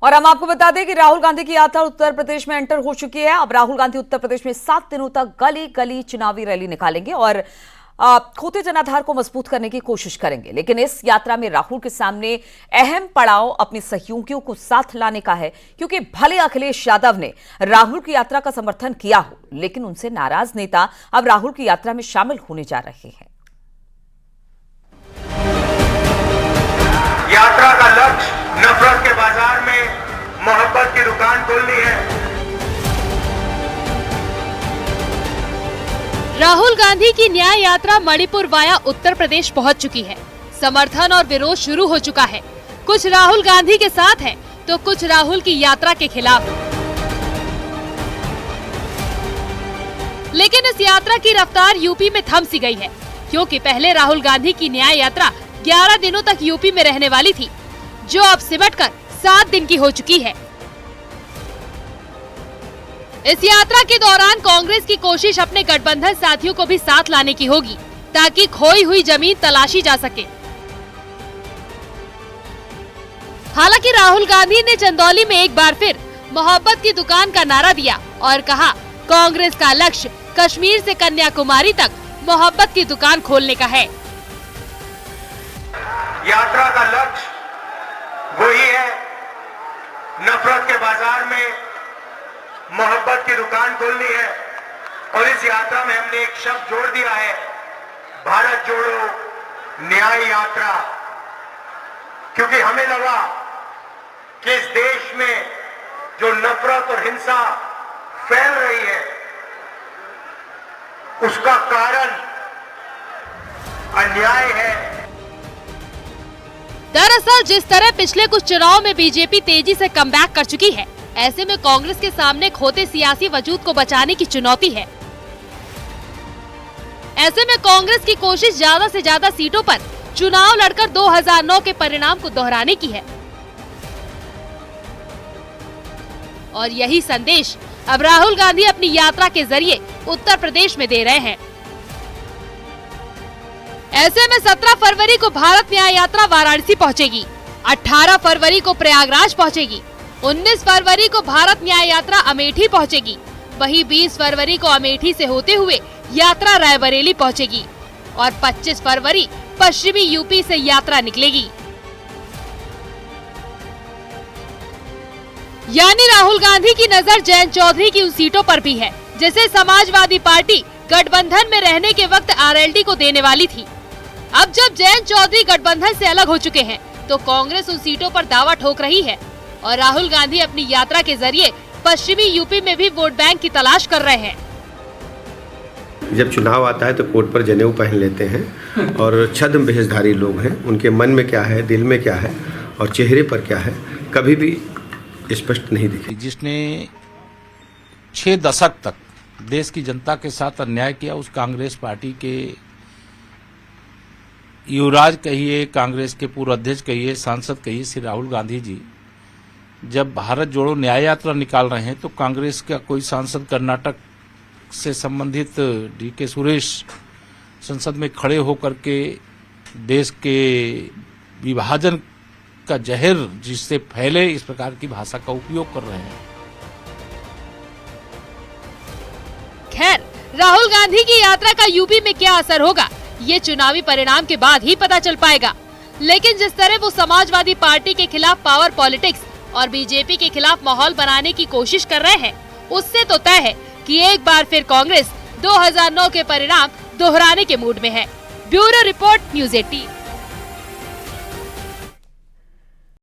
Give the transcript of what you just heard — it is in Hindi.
और हम आपको बता दें कि राहुल गांधी की यात्रा उत्तर प्रदेश में एंटर हो चुकी है। अब राहुल गांधी उत्तर प्रदेश में 7 दिनों तक गली गली चुनावी रैली निकालेंगे और खोते जनाधार को मजबूत करने की कोशिश करेंगे। लेकिन इस यात्रा में राहुल के सामने अहम पड़ाव अपने सहयोगियों को साथ लाने का है, क्योंकि भले अखिलेश यादव ने राहुल की यात्रा का समर्थन किया हो, लेकिन उनसे नाराज नेता अब राहुल की यात्रा में शामिल होने जा रहे हैं। यात्रा का लक्ष्य नफरत के बाजार में मोहब्बत की दुकान खोलनी है। राहुल गांधी की न्याय यात्रा मणिपुर वाया उत्तर प्रदेश पहुंच चुकी है। समर्थन और विरोध शुरू हो चुका है। कुछ राहुल गांधी के साथ हैं, तो कुछ राहुल की यात्रा के खिलाफ। लेकिन इस यात्रा की रफ्तार यूपी में थम सी गई है, क्योंकि पहले राहुल गांधी की न्याय यात्रा 11 दिनों तक यूपी में रहने वाली थी, जो अब सिमटकर 7 दिन की हो चुकी है। इस यात्रा के दौरान कांग्रेस की कोशिश अपने गठबंधन साथियों को भी साथ लाने की होगी, ताकि खोई हुई जमीन तलाशी जा सके। हालांकि राहुल गांधी ने चंदौली में एक बार फिर मोहब्बत की दुकान का नारा दिया और कहा, कांग्रेस का लक्ष्य कश्मीर से कन्याकुमारी तक मोहब्बत की दुकान खोलने का है। यात्रा का लक्ष्य वही है, नफरत के बाजार में मोहब्बत की दुकान खोलनी है। और इस यात्रा में हमने एक शब्द जोड़ दिया है, भारत जोड़ो न्याय यात्रा, क्योंकि हमें लगा कि इस देश में जो नफरत और हिंसा फैल रही है, उसका कारण अन्याय है। दरअसल जिस तरह पिछले कुछ चुनाव में बीजेपी तेजी से कमबैक कर चुकी है, ऐसे में कांग्रेस के सामने खोते सियासी वजूद को बचाने की चुनौती है। ऐसे में कांग्रेस की कोशिश ज्यादा से ज्यादा सीटों पर चुनाव लड़कर 2009 के परिणाम को दोहराने की है। और यही संदेश अब राहुल गांधी अपनी यात्रा के जरिए उत्तर प्रदेश में दे रहे हैं। ऐसे में 17 फरवरी को भारत न्याय यात्रा वाराणसी पहुंचेगी, 18 फरवरी को प्रयागराज पहुंचेगी, 19 फरवरी को भारत न्याय यात्रा अमेठी पहुंचेगी। वहीं 20 फरवरी को अमेठी से होते हुए यात्रा रायबरेली पहुंचेगी और 25 फरवरी पश्चिमी यूपी से यात्रा निकलेगी। यानी राहुल गांधी की नजर जयंत चौधरी की उन सीटों पर भी है, जिसे समाजवादी पार्टी गठबंधन में रहने के वक्त आरएलडी को देने वाली थी। अब जब जयंत चौधरी गठबंधन से अलग हो चुके हैं, तो कांग्रेस उन सीटों पर दावा ठोक रही है और राहुल गांधी अपनी यात्रा के जरिए पश्चिमी यूपी में भी वोट बैंक की तलाश कर रहे हैं। जब चुनाव आता है तो कोट पर जनेऊ पहन लेते हैं और छद्म भेषधारी लोग हैं, उनके मन में क्या है, दिल में क्या है और चेहरे पर क्या है, कभी भी स्पष्ट नहीं दिखे। जिसने 6 दशक तक देश की जनता के साथ अन्याय किया, उस कांग्रेस पार्टी के युवराज कहिए, कांग्रेस के पूर्व अध्यक्ष कहिए, सांसद कहिए, श्री राहुल गांधी जी जब भारत जोड़ो न्याय यात्रा निकाल रहे हैं, तो कांग्रेस का कोई सांसद कर्नाटक से संबंधित डीके सुरेश संसद में खड़े होकर के देश के विभाजन का जहर जिससे फैले, इस प्रकार की भाषा का उपयोग कर रहे हैं। खैर, राहुल गांधी की यात्रा का यूपी में क्या असर होगा, ये चुनावी परिणाम के बाद ही पता चल पाएगा। लेकिन जिस तरह वो समाजवादी पार्टी के खिलाफ पावर पॉलिटिक्स और बीजेपी के खिलाफ माहौल बनाने की कोशिश कर रहे हैं, उससे तो तय है कि एक बार फिर कांग्रेस 2009 के परिणाम दोहराने के मूड में है। Bureau report, news 18।